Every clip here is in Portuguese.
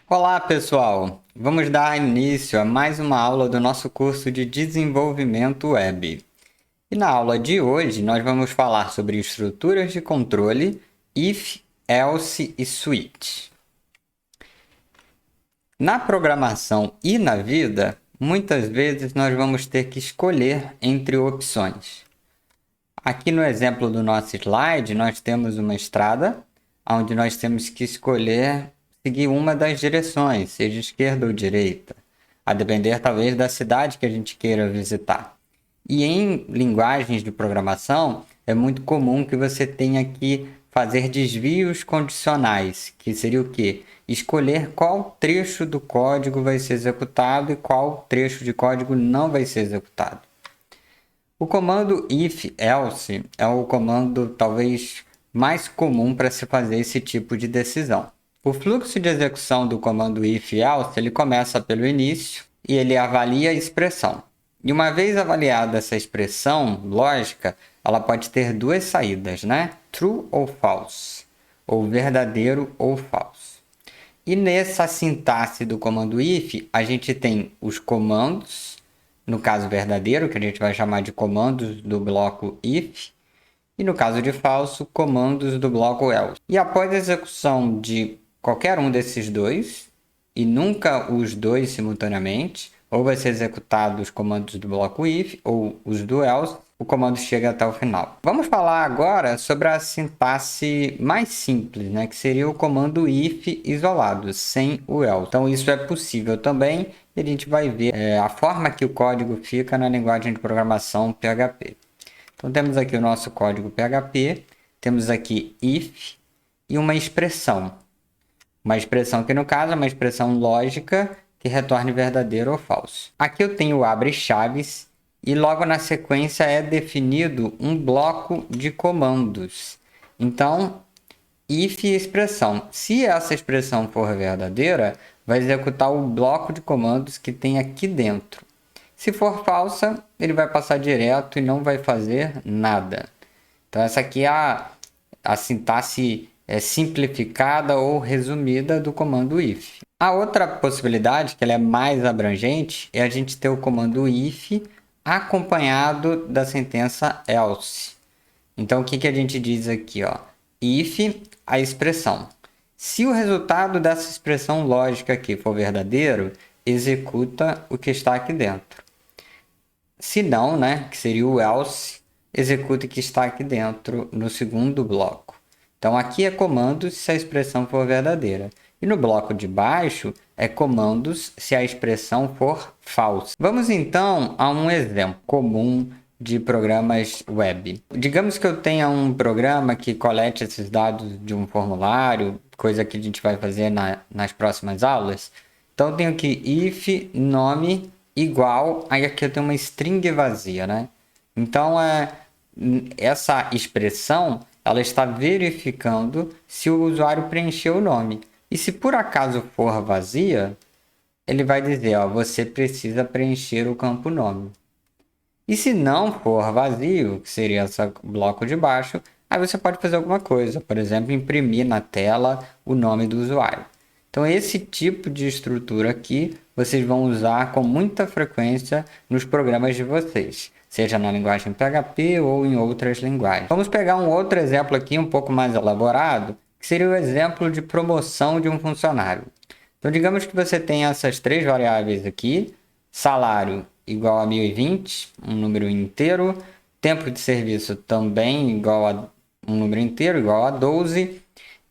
Olá, pessoal! Vamos dar início a mais uma aula do nosso curso de Desenvolvimento Web. E na aula de hoje, nós vamos falar sobre estruturas de controle, if, else e switch. Na programação e na vida, muitas vezes nós vamos ter que escolher entre opções. Aqui no exemplo do nosso slide, nós temos uma estrada, onde nós temos que escolher seguir uma das direções, seja esquerda ou direita, a depender talvez da cidade que a gente queira visitar. E em linguagens de programação, é muito comum que você tenha que fazer desvios condicionais, que seria o quê? Escolher qual trecho do código vai ser executado e qual trecho de código não vai ser executado. O comando if-else é o comando talvez mais comum para se fazer esse tipo de decisão. O fluxo de execução do comando if-else ele começa pelo início e ele avalia a expressão. E uma vez avaliada essa expressão lógica, ela pode ter duas saídas, né? True ou false, ou verdadeiro ou falso. E nessa sintaxe do comando if, a gente tem os comandos, no caso verdadeiro, que a gente vai chamar de comandos do bloco if, e no caso de falso, comandos do bloco else. E após a execução de qualquer um desses dois, e nunca os dois simultaneamente, ou vai ser executado os comandos do bloco if ou os do else, o comando chega até o final. Vamos falar agora sobre a sintaxe mais simples, né, que seria o comando if isolado, sem o else. Então isso é possível também, e a gente vai ver a forma que o código fica na linguagem de programação PHP. Então temos aqui o nosso código PHP, temos aqui if e uma expressão. Uma expressão que no caso é uma expressão lógica que retorne verdadeiro ou falso. Aqui eu tenho o abre chaves e logo na sequência é definido um bloco de comandos. Então, if expressão. Se essa expressão for verdadeira, vai executar o bloco de comandos que tem aqui dentro. Se for falsa, ele vai passar direto e não vai fazer nada. Então essa aqui é a sintaxe simplificada ou resumida do comando if. A outra possibilidade, que ela é mais abrangente, é a gente ter o comando if acompanhado da sentença else. Então, o que a gente diz aqui? If, a expressão. Se o resultado dessa expressão lógica aqui for verdadeiro, executa o que está aqui dentro. Se não, né, que seria o else, executa o que está aqui dentro no segundo bloco. Então, aqui é comandos se a expressão for verdadeira. E no bloco de baixo é comandos se a expressão for falsa. Vamos então a um exemplo comum de programas web. Digamos que eu tenha um programa que colete esses dados de um formulário, coisa que a gente vai fazer nas próximas aulas. Então, eu tenho aqui if nome igual, aí aqui eu tenho uma string vazia, né? Então, essa expressão ela está verificando se o usuário preencheu o nome. E se por acaso for vazia, ele vai dizer, você precisa preencher o campo nome. E se não for vazio, que seria esse bloco de baixo, aí você pode fazer alguma coisa, por exemplo, imprimir na tela o nome do usuário. Então esse tipo de estrutura aqui vocês vão usar com muita frequência nos programas de vocês, seja na linguagem PHP ou em outras linguagens. Vamos pegar um outro exemplo aqui um pouco mais elaborado, que seria o exemplo de promoção de um funcionário. Então digamos que você tem essas três variáveis aqui, salário igual a 1020, um número inteiro, tempo de serviço também igual a um número inteiro, igual a 12,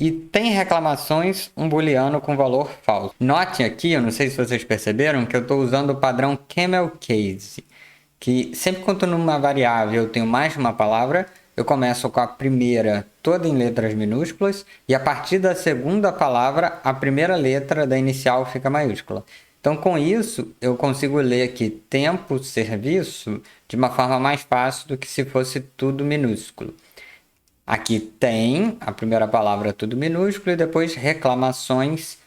e tem reclamações, um booleano com valor falso. Note aqui, eu não sei se vocês perceberam, que eu estou usando o padrão camel case, que sempre quando numa variável eu tenho mais de uma palavra, eu começo com a primeira toda em letras minúsculas e a partir da segunda palavra, a primeira letra da inicial fica maiúscula. Então, com isso, eu consigo ler aqui tempo, serviço, de uma forma mais fácil do que se fosse tudo minúsculo. Aqui tem a primeira palavra tudo minúsculo e depois reclamações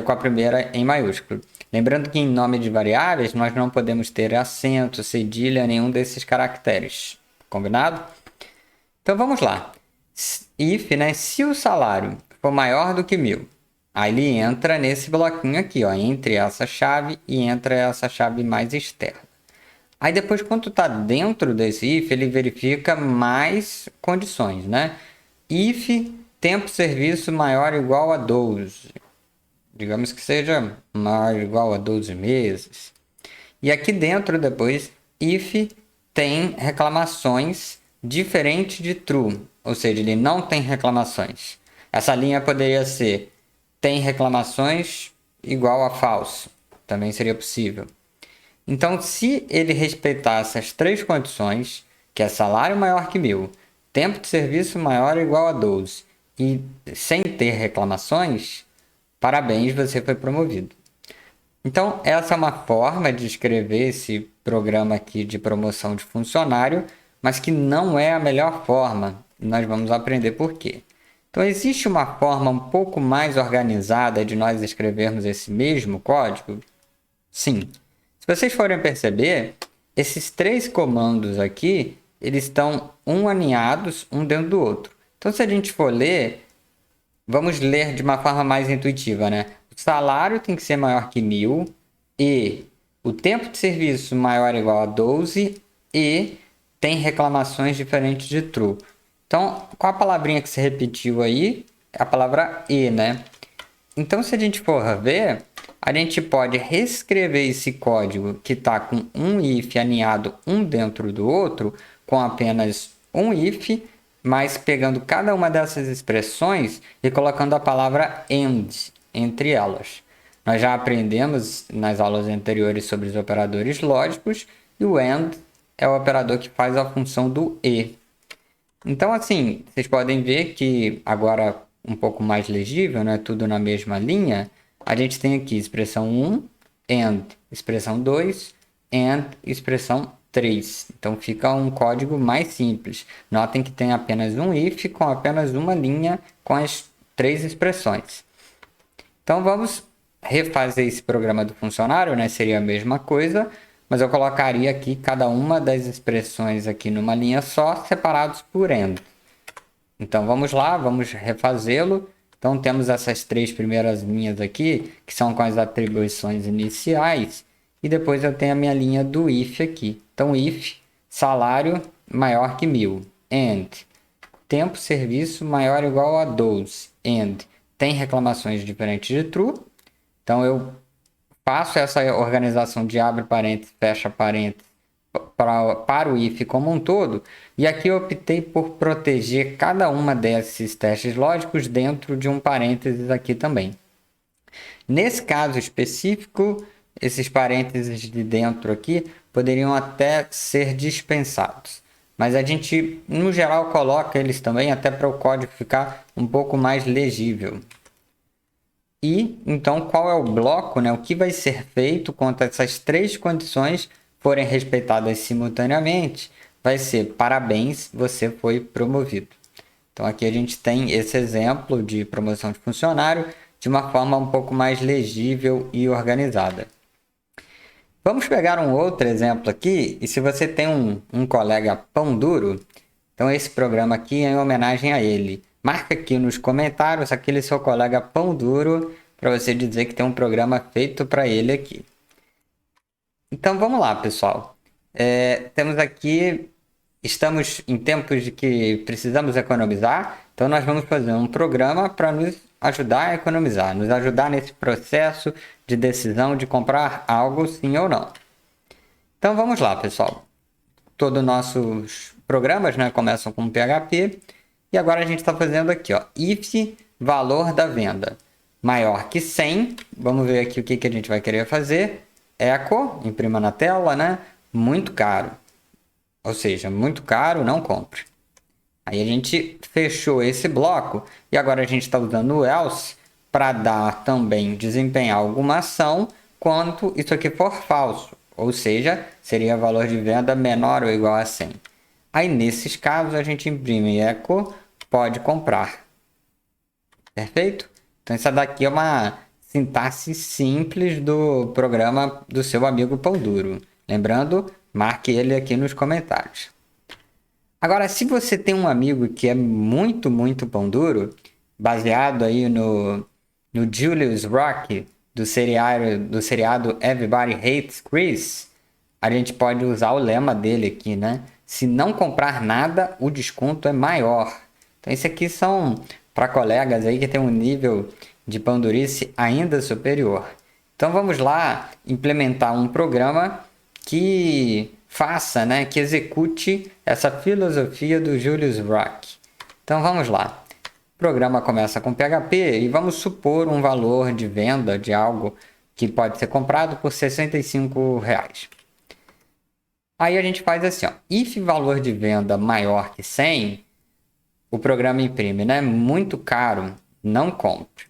com a primeira em maiúsculo. Lembrando que em nome de variáveis nós não podemos ter acento, cedilha, nenhum desses caracteres. Combinado? Então vamos lá. If, né? Se o salário for maior do que 1000 Aí ele entra nesse bloquinho aqui, ó, entre essa chave e entra essa chave mais externa. Aí depois, quando está dentro desse if, ele verifica mais condições, né? If tempo serviço maior ou igual a 12. Digamos que seja maior ou igual a 12 meses. E aqui dentro depois, if tem reclamações diferente de true. Ou seja, ele não tem reclamações. Essa linha poderia ser tem reclamações igual a falso. Também seria possível. Então, se ele respeitar essas três condições, que é salário maior que 1.000, tempo de serviço maior ou igual a 12, e sem ter reclamações, parabéns, você foi promovido. Então, essa é uma forma de escrever esse programa aqui de promoção de funcionário, mas que não é a melhor forma. Nós vamos aprender por quê. Então, existe uma forma um pouco mais organizada de nós escrevermos esse mesmo código? Sim. Se vocês forem perceber, esses três comandos aqui, eles estão alinhados um dentro do outro. Então, se a gente for ler, vamos ler de uma forma mais intuitiva, né? O salário tem que ser maior que 1.000 e o tempo de serviço maior ou igual a 12 e tem reclamações diferentes de true. Então, qual a palavrinha que se repetiu aí? É a palavra e, né? Então, se a gente for ver, a gente pode reescrever esse código que está com um if alinhado um dentro do outro, com apenas um if, mas pegando cada uma dessas expressões e colocando a palavra and entre elas. Nós já aprendemos nas aulas anteriores sobre os operadores lógicos, e o and é o operador que faz a função do e. Então, assim, vocês podem ver que agora um pouco mais legível, né? Tudo na mesma linha. A gente tem aqui expressão 1, and, expressão 2, and, expressão 3. Então, fica um código mais simples. Notem que tem apenas um if com apenas uma linha com as três expressões. Então, vamos refazer esse programa do funcionário, né? Seria a mesma coisa, mas eu colocaria aqui cada uma das expressões aqui numa linha só, separados por and. Então, vamos lá, vamos refazê-lo. Então, temos essas três primeiras linhas aqui, que são com as atribuições iniciais, e depois eu tenho a minha linha do if aqui. Então, if, salário maior que 1.000, and, tempo serviço maior ou igual a 12, and, tem reclamações diferentes de true. Então, eu faço essa organização de abre parênteses, fecha parênteses para o if como um todo, e aqui eu optei por proteger cada uma desses testes lógicos dentro de um parênteses aqui também. Nesse caso específico, esses parênteses de dentro aqui poderiam até ser dispensados, mas a gente, no geral, coloca eles também até para o código ficar um pouco mais legível. E, então, qual é o bloco, né? O que vai ser feito quando essas três condições forem respeitadas simultaneamente? Vai ser parabéns, você foi promovido. Então, aqui a gente tem esse exemplo de promoção de funcionário de uma forma um pouco mais legível e organizada. Vamos pegar um outro exemplo aqui, e se você tem um colega pão duro, então esse programa aqui é em homenagem a ele. Marca aqui nos comentários aquele seu colega pão duro para você dizer que tem um programa feito para ele aqui. Então vamos lá, pessoal. Temos aqui, estamos em tempos de que precisamos economizar, então nós vamos fazer um programa para nos ajudar a economizar, nos ajudar nesse processo de decisão de comprar algo sim ou não. Então vamos lá, pessoal. Todos os nossos programas, né, começam com PHP. E agora a gente está fazendo aqui, ó, if valor da venda maior que 100. Vamos ver aqui o que a gente vai querer fazer. Echo, imprima na tela, né? Muito caro. Ou seja, muito caro, não compre. Aí a gente fechou esse bloco e agora a gente está usando o else para dar também, desempenhar alguma ação quando isso aqui for falso. Ou seja, seria valor de venda menor ou igual a 100. Aí nesses casos a gente imprime echo pode comprar. Perfeito? Então essa daqui é uma sintaxe simples do programa do seu amigo Pão Duro. Lembrando, marque ele aqui nos comentários. Agora, se você tem um amigo que é muito pão duro, baseado aí no Julius Rock, do seriado Everybody Hates Chris, a gente pode usar o lema dele aqui, né? Se não comprar nada, o desconto é maior. Então, isso aqui são para colegas aí que tem um nível de pandurice ainda superior. Então, vamos lá implementar um programa que faça, né, que execute essa filosofia do Julius Rock. Então, vamos lá. O programa começa com PHP e vamos supor um valor de venda de algo que pode ser comprado por R$65. Aí a gente faz assim, ó, if valor de venda maior que 100, o programa imprime, né? Muito caro, não compre.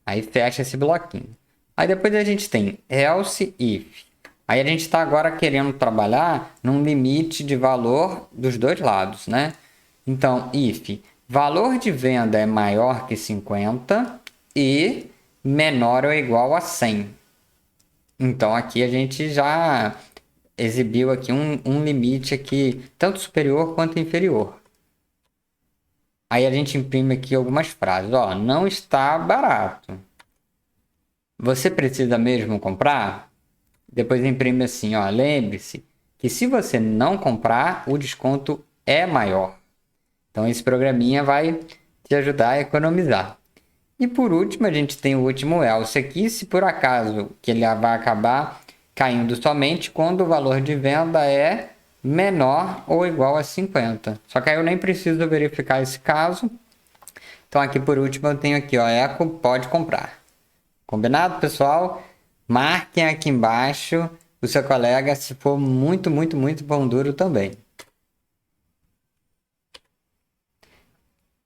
Aí fecha esse bloquinho. Aí depois a gente tem else if. Aí a gente está agora querendo trabalhar num limite de valor dos dois lados, né? Então, if valor de venda é maior que 50 e menor ou igual a 100. Então, aqui a gente já exibiu aqui um limite aqui, tanto superior quanto inferior. Aí a gente imprime aqui algumas frases. Ó, não está barato. Você precisa mesmo comprar? Depois imprime assim, ó, lembre-se que se você não comprar, o desconto é maior. Então esse programinha vai te ajudar a economizar. E por último, a gente tem o último else aqui, se por acaso que ele vai acabar caindo somente quando o valor de venda é menor ou igual a 50. Só que aí eu nem preciso verificar esse caso. Então aqui por último eu tenho aqui, ó, eco pode comprar. Combinado, pessoal? Marquem aqui embaixo o seu colega se for muito pão duro também.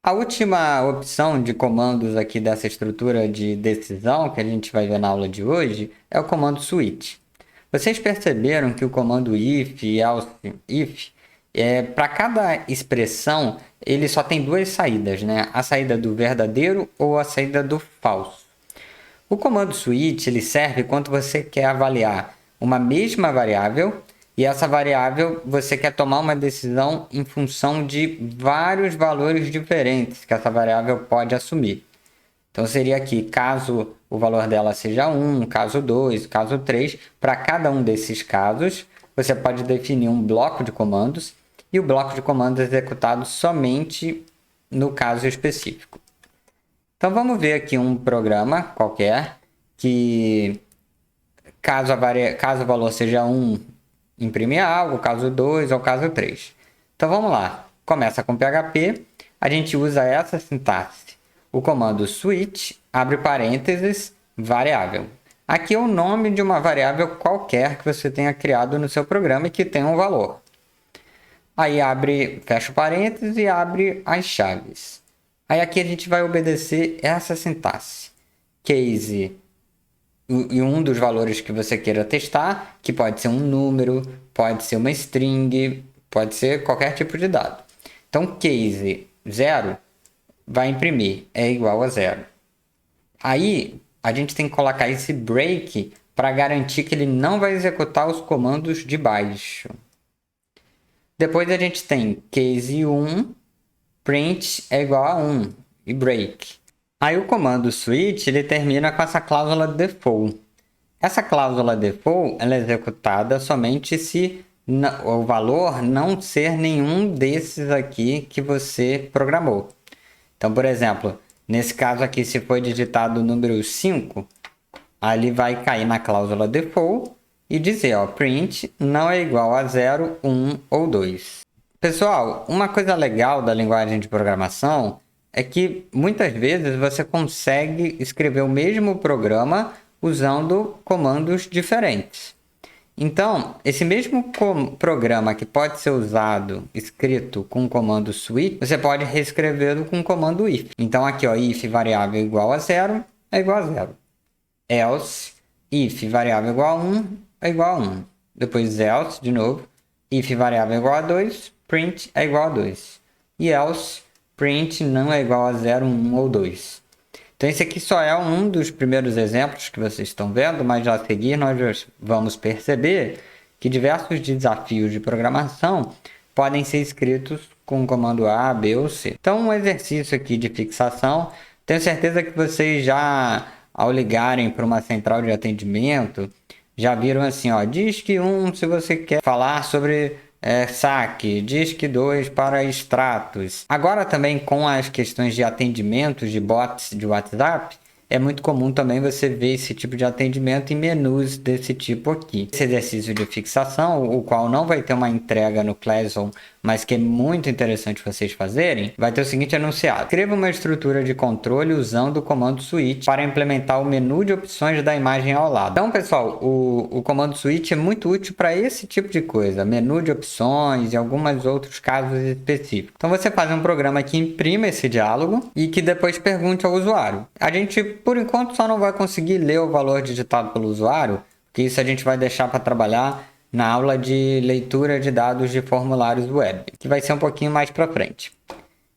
A última opção de comandos aqui dessa estrutura de decisão que a gente vai ver na aula de hoje é o comando switch. Vocês perceberam que o comando if e else if, para cada expressão, ele só tem duas saídas, né? A saída do verdadeiro ou a saída do falso. O comando switch ele serve quando você quer avaliar uma mesma variável e essa variável você quer tomar uma decisão em função de vários valores diferentes que essa variável pode assumir. Então seria aqui, caso o valor dela seja 1, caso 2, caso 3, para cada um desses casos, você pode definir um bloco de comandos e o bloco de comandos é executado somente no caso específico. Então vamos ver aqui um programa qualquer que, caso o valor seja 1, imprime algo, caso 2 ou caso 3. Então vamos lá, começa com PHP, a gente usa essa sintaxe. O comando switch, abre parênteses, variável. Aqui é o nome de uma variável qualquer que você tenha criado no seu programa e que tem um valor. Aí fecha o parênteses e abre as chaves. Aí aqui a gente vai obedecer essa sintaxe. Case e um dos valores que você queira testar, que pode ser um número, pode ser uma string, pode ser qualquer tipo de dado. Então, case 0 vai imprimir, é igual a 0. Aí, a gente tem que colocar esse break para garantir que ele não vai executar os comandos de baixo. Depois a gente tem case 1, print é igual a 1 e break. Aí o comando switch ele termina com essa cláusula default. Essa cláusula default ela é executada somente se o valor não ser nenhum desses aqui que você programou. Então, por exemplo, nesse caso aqui, se for digitado o número 5, ali vai cair na cláusula default e dizer, ó, print não é igual a 0, 1 ou 2. Pessoal, uma coisa legal da linguagem de programação é que muitas vezes você consegue escrever o mesmo programa usando comandos diferentes. Então, esse mesmo programa que pode ser escrito com o comando switch, você pode reescrevê-lo com o comando if. Então, aqui, ó, if variável igual a 0 é igual a 0. Else, if variável igual a 1 é igual a 1. Depois else, de novo, if variável igual a 2, print é igual a 2. E else, print não é igual a 0, 1 ou 2. Então, esse aqui só é um dos primeiros exemplos que vocês estão vendo, mas já a seguir nós vamos perceber que diversos desafios de programação podem ser escritos com o comando A, B ou C. Então, um exercício aqui de fixação, Tenho certeza que vocês já, ao ligarem para uma central de atendimento, já viram assim, ó, Disque 1 se você quer falar sobre saque, Disque 2 para extratos. Agora também com as questões de atendimentos de bots de WhatsApp, é muito comum também você ver esse tipo de atendimento em menus desse tipo aqui. Esse exercício de fixação, o qual não vai ter uma entrega no Classroom, mas que é muito interessante vocês fazerem, vai ter o seguinte enunciado. Escreva uma estrutura de controle usando o comando switch para implementar o menu de opções da imagem ao lado. Então, pessoal, o comando switch é muito útil para esse tipo de coisa, menu de opções e alguns outros casos específicos. Então, você faz um programa que imprima esse diálogo e que depois pergunte ao usuário. A gente, por enquanto, só não vai conseguir ler o valor digitado pelo usuário, porque isso a gente vai deixar para trabalhar na aula de leitura de dados de formulários web, que vai ser um pouquinho mais para frente.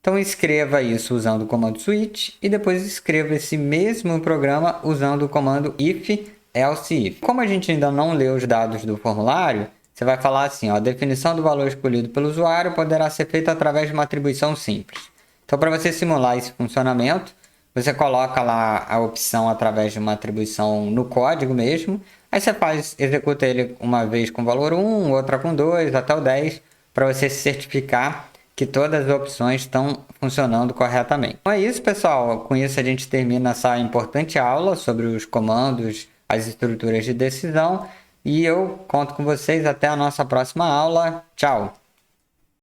Então escreva isso usando o comando switch e depois escreva esse mesmo programa usando o comando if, else if. Como a gente ainda não leu os dados do formulário, você vai falar assim, ó, a definição do valor escolhido pelo usuário poderá ser feita através de uma atribuição simples. Então para você simular esse funcionamento, você coloca lá a opção através de uma atribuição no código mesmo. Aí você executa ele uma vez com valor 1, outra com 2, até o 10, para você se certificar que todas as opções estão funcionando corretamente. Então é isso, pessoal. Com isso a gente termina essa importante aula sobre os comandos, as estruturas de decisão. E eu conto com vocês até a nossa próxima aula. Tchau!